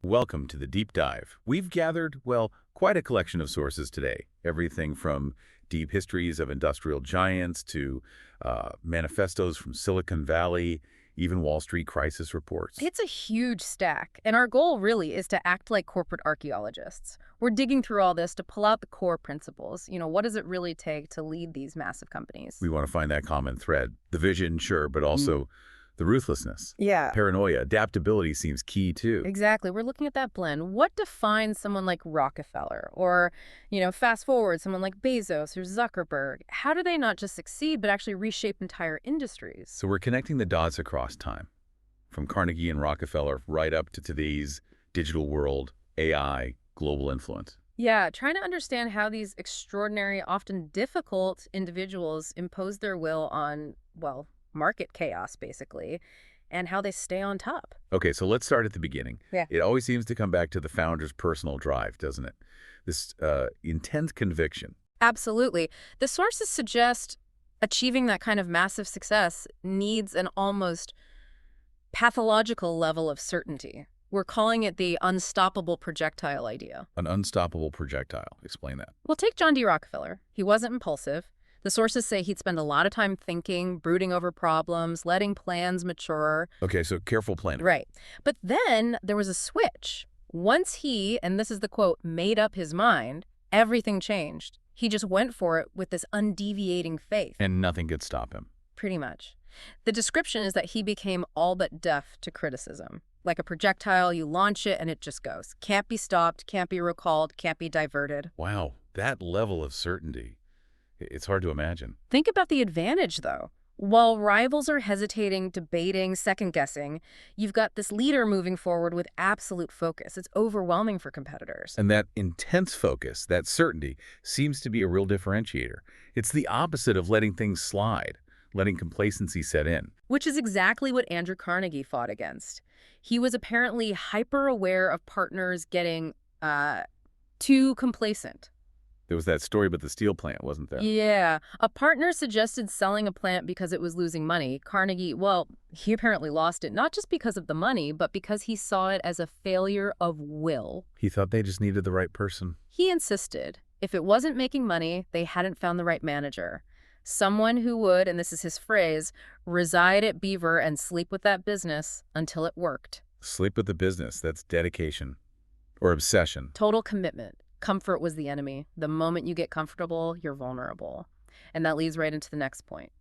Welcome to the deep dive. We've gathered, well, quite a collection of sources today. Everything from deep histories of industrial giants to manifestos from Silicon Valley, even Wall Street crisis reports. It's a huge stack, and our goal really is to act like corporate archaeologists. We're digging through all this to pull out the core principles. What does it really take to lead these massive companies? We want to find that common thread. The vision, sure, but also the ruthlessness. Yeah. Paranoia, adaptability seems key too. Exactly. We're looking at that blend. What defines someone like Rockefeller? Or, fast forward, someone like Bezos or Zuckerberg. How do they not just succeed, but actually reshape entire industries? So we're connecting the dots across time, from Carnegie and Rockefeller right up to today's digital world, AI, global influence. Yeah, trying to understand how these extraordinary, often difficult individuals impose their will on, well, market chaos, basically, and how they stay on top. Okay, so let's start at the beginning. Yeah. It always seems to come back to the founder's personal drive, doesn't it? This intense conviction. Absolutely. The sources suggest achieving that kind of massive success needs an almost pathological level of certainty. We're calling it the unstoppable projectile idea. An unstoppable projectile. Explain that. Well, take John D. Rockefeller. He wasn't impulsive. The sources say he'd spend a lot of time thinking, brooding over problems, letting plans mature. Okay, so careful planning. Right. But then there was a switch. Once he, and this is the quote, made up his mind, everything changed. He just went for it with this undeviating faith. And nothing could stop him. Pretty much. The description is that he became all but deaf to criticism. Like a projectile, you launch it and it just goes. Can't be stopped, can't be recalled, can't be diverted. Wow, that level of certainty. It's hard to imagine. Think about the advantage, though. While rivals are hesitating, debating, second-guessing, you've got this leader moving forward with absolute focus. It's overwhelming for competitors. And that intense focus, that certainty, seems to be a real differentiator. It's the opposite of letting things slide, letting complacency set in. Which is exactly what Andrew Carnegie fought against. He was apparently hyper-aware of partners getting too complacent. There was that story about the steel plant, wasn't there? Yeah. A partner suggested selling a plant because it was losing money. Carnegie, well, he apparently lost it, not just because of the money, but because he saw it as a failure of will. He thought they just needed the right person. He insisted if it wasn't making money, they hadn't found the right manager. Someone who would, and this is his phrase, reside at Beaver and sleep with that business until it worked. Sleep with the business, that's dedication. Or obsession. Total commitment. Comfort was the enemy. The moment you get comfortable, you're vulnerable. And that leads right into the next point.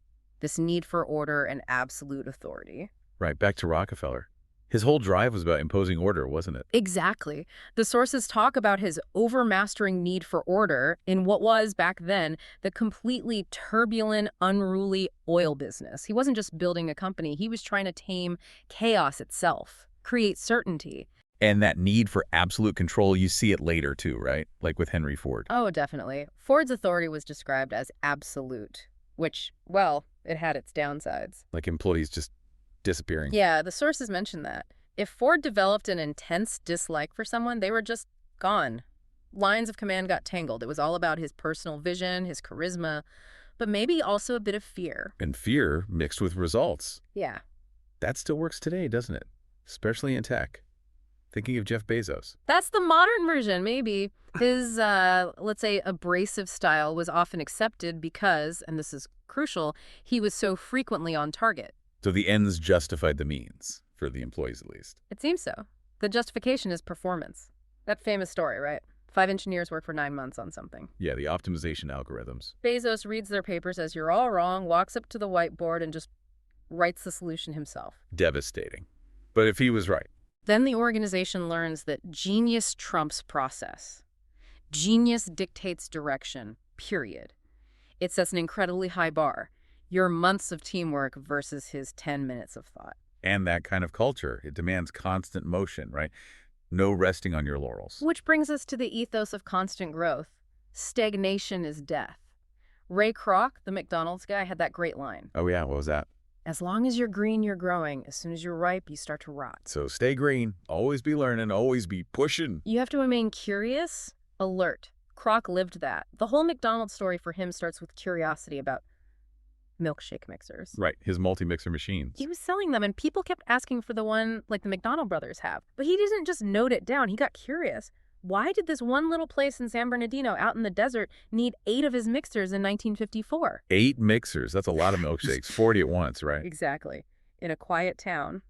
This need for order and absolute authority. Right, back to Rockefeller. His whole drive was about imposing order, wasn't it? Exactly. The sources talk about his overmastering need for order in what was, back then, the completely turbulent, unruly oil business. He wasn't just building a company. He was trying to tame chaos itself, create certainty. And that need for absolute control, you see it later too, right? Like with Henry Ford. Oh, definitely. Ford's authority was described as absolute, which, well, it had its downsides. Like employees just disappearing. Yeah, the sources mentioned that. If Ford developed an intense dislike for someone, they were just gone. Lines of command got tangled. It was all about his personal vision, his charisma, but maybe also a bit of fear. And fear mixed with results. Yeah. That still works today, doesn't it? Especially in tech. Thinking of Jeff Bezos. That's the modern version, maybe. His, let's say, abrasive style was often accepted because, and this is crucial, he was so frequently on target. So the ends justified the means, for the employees at least. It seems so. The justification is performance. That famous story, right? 5 engineers work for 9 months on something. Yeah, the optimization algorithms. Bezos reads their paper, says you're all wrong, walks up to the whiteboard and just writes the solution himself. Devastating. But if he was right. Then the organization learns that genius trumps process. Genius dictates direction, period. It sets an incredibly high bar. Your months of teamwork versus his 10 minutes of thought. And that kind of culture, it demands constant motion, right? No resting on your laurels. Which brings us to the ethos of constant growth. Stagnation is death. Ray Kroc, the McDonald's guy, had that great line. Oh yeah, what was that? As long as you're green, you're growing. As soon as you're ripe, you start to rot. So stay green, always be learning, always be pushing. You have to remain curious, alert. Kroc lived that. The whole McDonald's story for him starts with curiosity about milkshake mixers. Right, his multi-mixer machines. He was selling them, and people kept asking for the one like the McDonald brothers have. But he didn't just note it down. He got curious. Why did this one little place in San Bernardino out in the desert need 8 of his mixers in 1954? 8 mixers. That's a lot of milkshakes. 40 at once, right? Exactly. In a quiet town.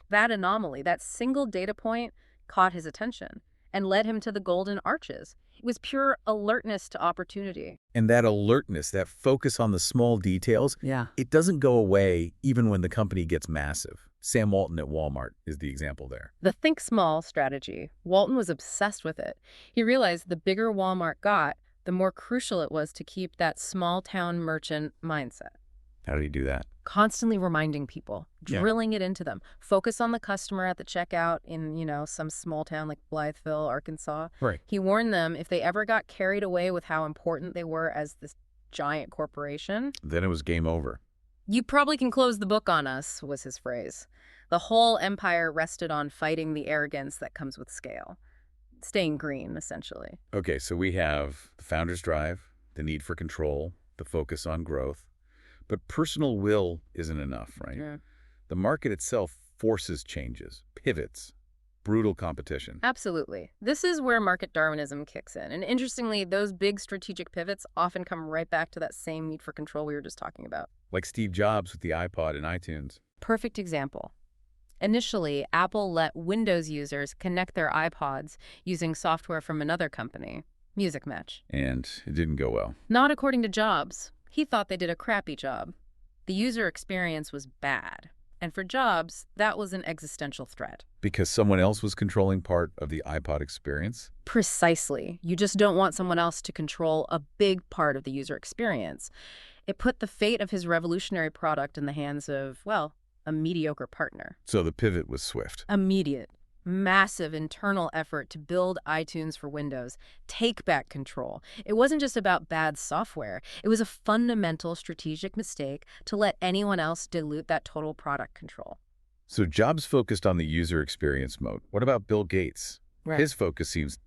That anomaly, that single data point, caught his attention and led him to the Golden Arches. It was pure alertness to opportunity. And that alertness, that focus on the small details, Yeah. it doesn't go away even when the company gets massive. Sam Walton at Walmart is the example there. The think small strategy. Walton was obsessed with it. He realized the bigger Walmart got, the more crucial it was to keep that small town merchant mindset. How did he do that? Constantly reminding people, Yeah. drilling it into them. Focus on the customer at the checkout in, some small town like Blytheville, Arkansas. Right. He warned them if they ever got carried away with how important they were as this giant corporation. Then it was game over. You probably can close the book on us, was his phrase. The whole empire rested on fighting the arrogance that comes with scale. Staying green, essentially. Okay, so we have the founder's drive, the need for control, the focus on growth. But personal will isn't enough, right? Yeah. The market itself forces changes, pivots, brutal competition. Absolutely. This is where market Darwinism kicks in. And interestingly, those big strategic pivots often come right back to that same need for control we were just talking about. Like Steve Jobs with the iPod and iTunes. Perfect example. Initially, Apple let Windows users connect their iPods using software from another company, Music Match. And it didn't go well. Not according to Jobs. He thought they did a crappy job. The user experience was bad. And for Jobs, that was an existential threat. Because someone else was controlling part of the iPod experience? Precisely. You just don't want someone else to control a big part of the user experience. It put the fate of his revolutionary product in the hands of, well, a mediocre partner. So the pivot was swift. Immediate, massive internal effort to build iTunes for Windows, take back control. It wasn't just about bad software. It was a fundamental strategic mistake to let anyone else dilute that total product control. So Jobs focused on the user experience mode. What about Bill Gates? Right. His focus seems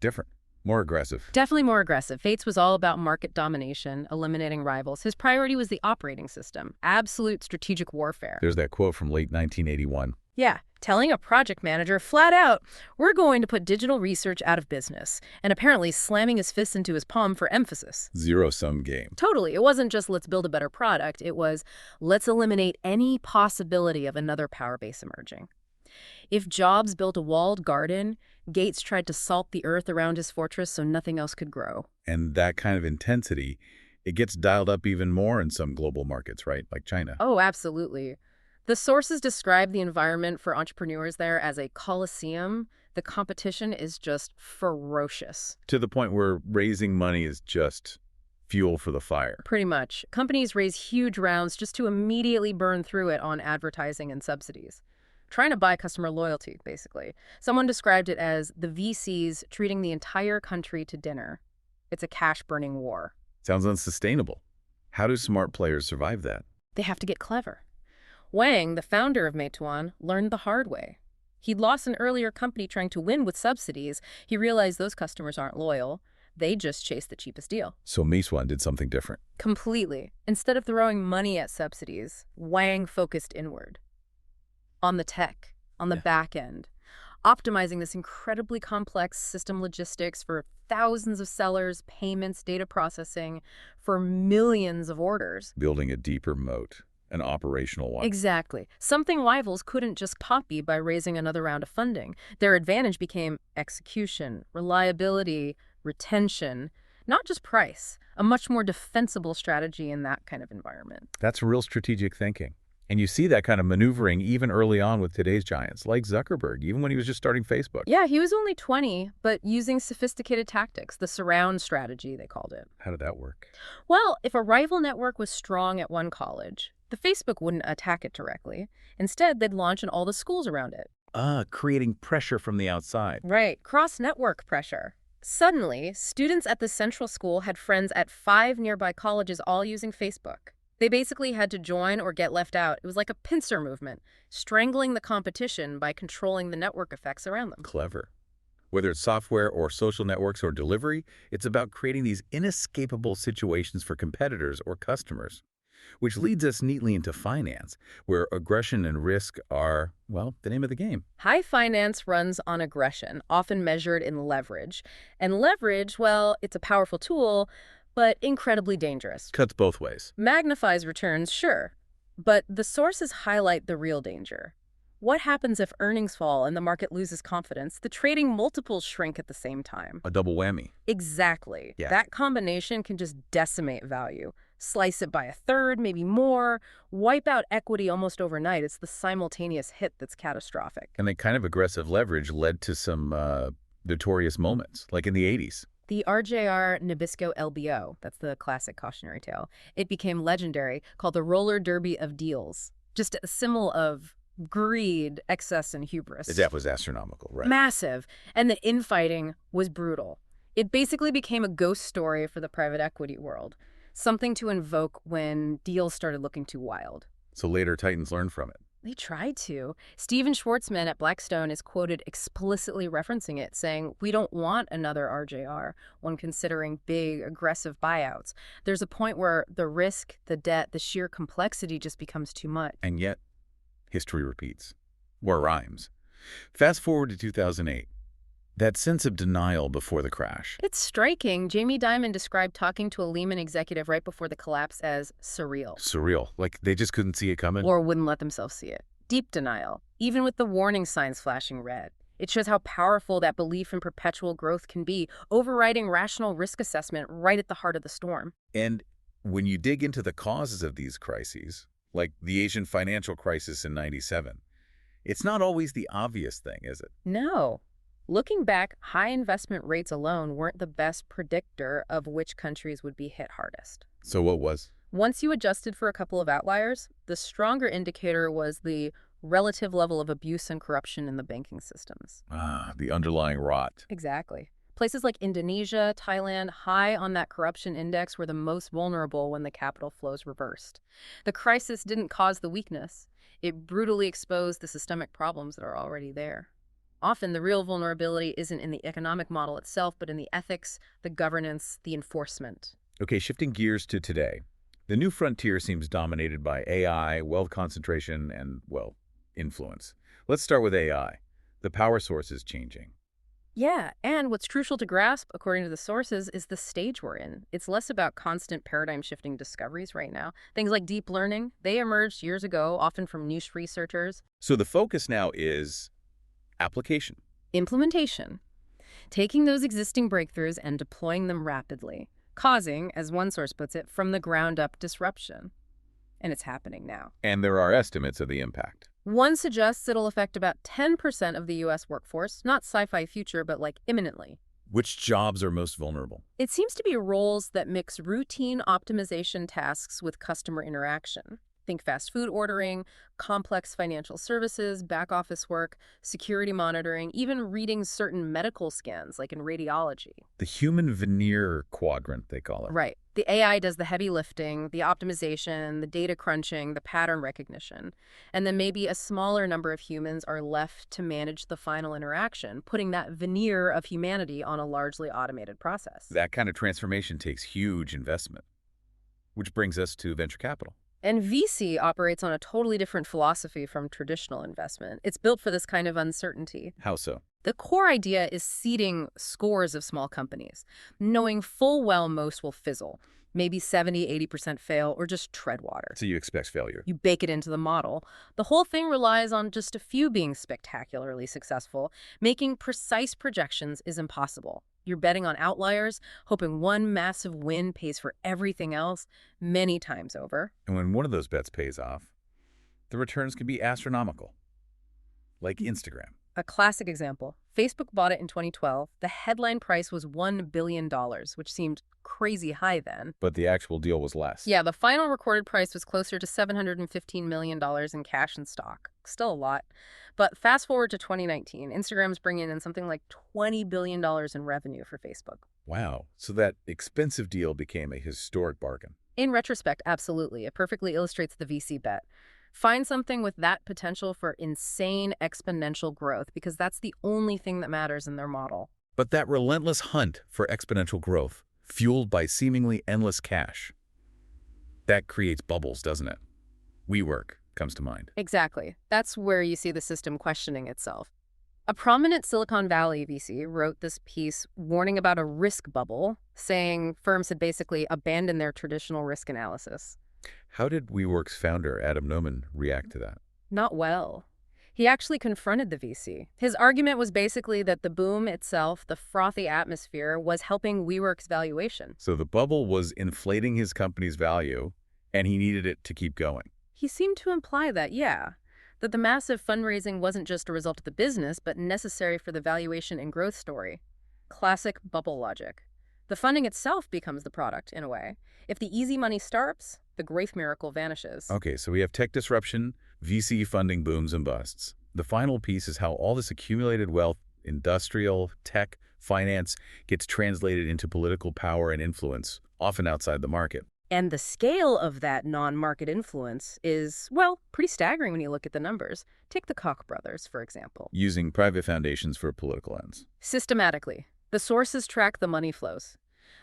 different, more aggressive. Definitely more aggressive. Gates was all about market domination, eliminating rivals. His priority was the operating system, absolute strategic warfare. There's that quote from late 1981. Yeah, telling a project manager flat out, we're going to put digital research out of business, and apparently slamming his fist into his palm for emphasis. Zero-sum game. Totally. It wasn't just let's build a better product. It was let's eliminate any possibility of another power base emerging. If Jobs built a walled garden, Gates tried to salt the earth around his fortress so nothing else could grow. And that kind of intensity, it gets dialed up even more in some global markets, right? Like China. Oh, absolutely. The sources describe the environment for entrepreneurs there as a coliseum. The competition is just ferocious. To the point where raising money is just fuel for the fire. Pretty much. Companies raise huge rounds just to immediately burn through it on advertising and subsidies. Trying to buy customer loyalty, basically. Someone described it as the VCs treating the entire country to dinner. It's a cash-burning war. Sounds unsustainable. How do smart players survive that? They have to get clever. Wang, the founder of Meituan, learned the hard way. He'd lost an earlier company trying to win with subsidies. He realized those customers aren't loyal. They just chase the cheapest deal. So Meituan did something different. Completely. Instead of throwing money at subsidies, Wang focused inward. On the tech, on the back end, optimizing this incredibly complex system logistics for thousands of sellers, payments, data processing, for millions of orders. Building a deeper moat, an operational one. Exactly. Something rivals couldn't just copy by raising another round of funding. Their advantage became execution, reliability, retention, not just price, a much more defensible strategy in that kind of environment. That's real strategic thinking. And you see that kind of maneuvering even early on with today's giants, like Zuckerberg, even when he was just starting Facebook. Yeah, he was only 20, but using sophisticated tactics, the surround strategy, they called it. How did that work? Well, if a rival network was strong at one college, the Facebook wouldn't attack it directly. Instead, they'd launch in all the schools around it. Creating pressure from the outside. Right, cross-network pressure. Suddenly, students at the central school had friends at 5 nearby colleges all using Facebook. They basically had to join or get left out. It was like a pincer movement, strangling the competition by controlling the network effects around them. Clever. Whether it's software or social networks or delivery, it's about creating these inescapable situations for competitors or customers. Which leads us neatly into finance, where aggression and risk are, well, the name of the game. High finance runs on aggression, often measured in leverage. And leverage, well, it's a powerful tool, but incredibly dangerous. Cuts both ways. Magnifies returns, sure, but the sources highlight the real danger. What happens if earnings fall and the market loses confidence? The trading multiples shrink at the same time. A double whammy. Exactly. Yeah. That combination can just decimate value. Slice it by a third, maybe more, wipe out equity almost overnight. It's the simultaneous hit that's catastrophic. And that kind of aggressive leverage led to some notorious moments, like in the 80s. The RJR Nabisco LBO, that's the classic cautionary tale, it became legendary, called the roller derby of deals. Just a symbol of greed, excess, and hubris. That was astronomical, right? Massive. And the infighting was brutal. It basically became a ghost story for the private equity world, something to invoke when deals started looking too wild. So later, Titans learned from it. They tried to. Steven Schwartzman at Blackstone is quoted explicitly referencing it, saying, "We don't want another RJR when considering big, aggressive buyouts. There's a point where the risk, the debt, the sheer complexity just becomes too much." And yet, history repeats. Or rhymes. Fast forward to 2008. That sense of denial before the crash. It's striking. Jamie Dimon described talking to a Lehman executive right before the collapse as surreal. Surreal. Like they just couldn't see it coming. Or wouldn't let themselves see it. Deep denial, even with the warning signs flashing red. It shows how powerful that belief in perpetual growth can be, overriding rational risk assessment right at the heart of the storm. And when you dig into the causes of these crises, like the Asian financial crisis in '97, it's not always the obvious thing, is it? No. Looking back, high investment rates alone weren't the best predictor of which countries would be hit hardest. So what was? Once you adjusted for a couple of outliers, the stronger indicator was the relative level of abuse and corruption in the banking systems. The underlying rot. Exactly. Places like Indonesia, Thailand, high on that corruption index, were the most vulnerable when the capital flows reversed. The crisis didn't cause the weakness. It brutally exposed the systemic problems that are already there. Often, the real vulnerability isn't in the economic model itself, but in the ethics, the governance, the enforcement. Okay, shifting gears to today. The new frontier seems dominated by AI, wealth concentration, and, well, influence. Let's start with AI. The power source is changing. Yeah, and what's crucial to grasp, according to the sources, is the stage we're in. It's less about constant paradigm-shifting discoveries right now. Things like deep learning, they emerged years ago, often from niche researchers. So the focus now is application. Implementation. Taking those existing breakthroughs and deploying them rapidly, causing, as one source puts it, from the ground up disruption. And it's happening now. And there are estimates of the impact. One suggests it'll affect about 10% of the U.S. workforce, not sci-fi future, but like imminently. Which jobs are most vulnerable? It seems to be roles that mix routine optimization tasks with customer interaction. Think fast food ordering, complex financial services, back office work, security monitoring, even reading certain medical scans, like in radiology. The human veneer quadrant, they call it. Right. The AI does the heavy lifting, the optimization, the data crunching, the pattern recognition. And then maybe a smaller number of humans are left to manage the final interaction, putting that veneer of humanity on a largely automated process. That kind of transformation takes huge investment, which brings us to venture capital. And VC operates on a totally different philosophy from traditional investment. It's built for this kind of uncertainty. How so? The core idea is seeding scores of small companies, knowing full well most will fizzle. Maybe 70–80% fail or just tread water. So you expect failure. You bake it into the model. The whole thing relies on just a few being spectacularly successful. Making precise projections is impossible. You're betting on outliers, hoping one massive win pays for everything else many times over. And when one of those bets pays off, the returns can be astronomical, like Instagram. A classic example. Facebook bought it in 2012. The headline price was $1 billion, which seemed crazy high then. But the actual deal was less. Yeah, the final recorded price was closer to $715 million in cash and stock. Still a lot. But fast forward to 2019, Instagram's bringing in something like $20 billion in revenue for Facebook. Wow. So that expensive deal became a historic bargain. In retrospect, absolutely. It perfectly illustrates the VC bet. Find something with that potential for insane exponential growth, because that's the only thing that matters in their model. But that relentless hunt for exponential growth, fueled by seemingly endless cash, That creates bubbles, doesn't it? WeWork comes to mind. Exactly. That's where you see the system questioning itself. A prominent Silicon Valley VC wrote this piece warning about a risk bubble, saying firms had basically abandoned their traditional risk analysis. How did WeWork's founder, Adam Neumann, react to that? Not well. He actually confronted the VC. His argument was basically that the boom itself, the frothy atmosphere, was helping WeWork's valuation. So the bubble was inflating his company's value, and he needed it to keep going. He seemed to imply that, yeah, that the massive fundraising wasn't just a result of the business, but necessary for the valuation and growth story. Classic bubble logic. The funding itself becomes the product, in a way. If the easy money starts, the growth miracle vanishes. Okay, so we have tech disruption, VC funding booms and busts. The final piece is how all this accumulated wealth, industrial, tech, finance, gets translated into political power and influence, often outside the market. And the scale of that non-market influence is, well, pretty staggering when you look at the numbers. Take the Koch brothers, for example. Using private foundations for political ends. Systematically, the sources track the money flows.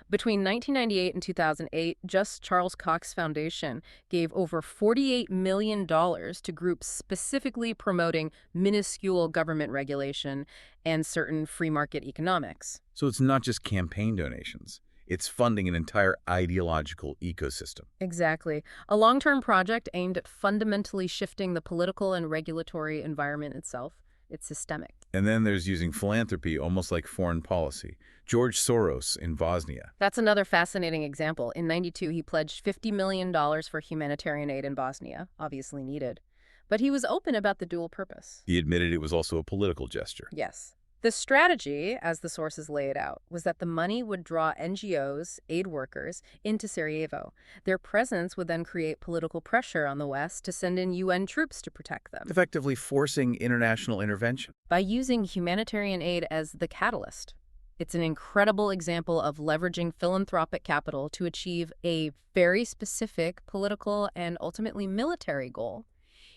Between 1998 and 2008, just Charles Koch's foundation gave over $48 million to groups specifically promoting minuscule government regulation and certain free market economics. So it's not just campaign donations. It's funding an entire ideological ecosystem. Exactly. A long-term project aimed at fundamentally shifting the political and regulatory environment itself. It's systemic. And then there's using philanthropy almost like foreign policy. George Soros in Bosnia. That's another fascinating example. In '92, he pledged $50 million for humanitarian aid in Bosnia, obviously needed. But he was open about the dual purpose. He admitted it was also a political gesture. Yes. The strategy, as the sources lay it out, was that the money would draw NGOs, aid workers, into Sarajevo. Their presence would then create political pressure on the West to send in UN troops to protect them. Effectively forcing international intervention. By using humanitarian aid as the catalyst. It's an incredible example of leveraging philanthropic capital to achieve a very specific political and ultimately military goal,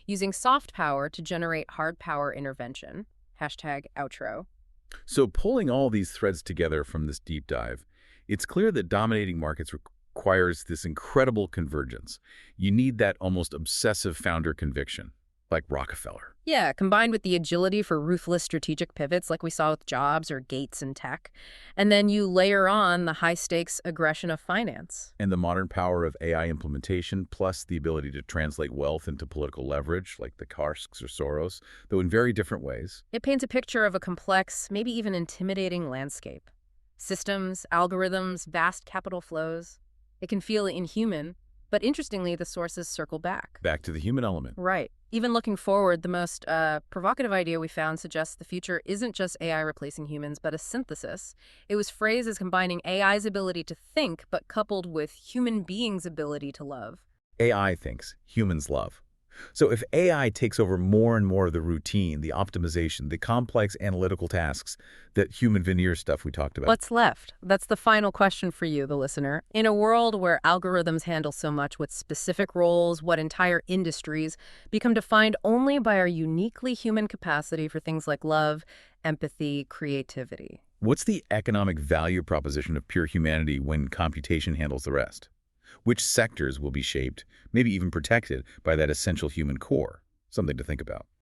using soft power to generate hard power intervention. #outro. So pulling all these threads together from this deep dive, it's clear that dominating markets requires this incredible convergence. You need that almost obsessive founder conviction, like Rockefeller. Yeah, combined with the agility for ruthless strategic pivots like we saw with Jobs or Gates in tech. And then you layer on the high-stakes aggression of finance. And the modern power of AI implementation, plus the ability to translate wealth into political leverage, like the Kochs or Soros, though in very different ways. It paints a picture of a complex, maybe even intimidating landscape. Systems, algorithms, vast capital flows. It can feel inhuman, but interestingly, the sources circle back. Back to the human element. Right. Even looking forward, the most provocative idea we found suggests the future isn't just AI replacing humans, but a synthesis. It was phrased as combining AI's ability to think, but coupled with human beings' ability to love. AI thinks, humans love. So if AI takes over more and more of the routine, the optimization, the complex analytical tasks, that human veneer stuff we talked about. What's left? That's the final question for you, the listener. In a world where algorithms handle so much, what specific roles, what entire industries become defined only by our uniquely human capacity for things like love, empathy, creativity. What's the economic value proposition of pure humanity when computation handles the rest? Which sectors will be shaped, maybe even protected, by that essential human core? Something to think about.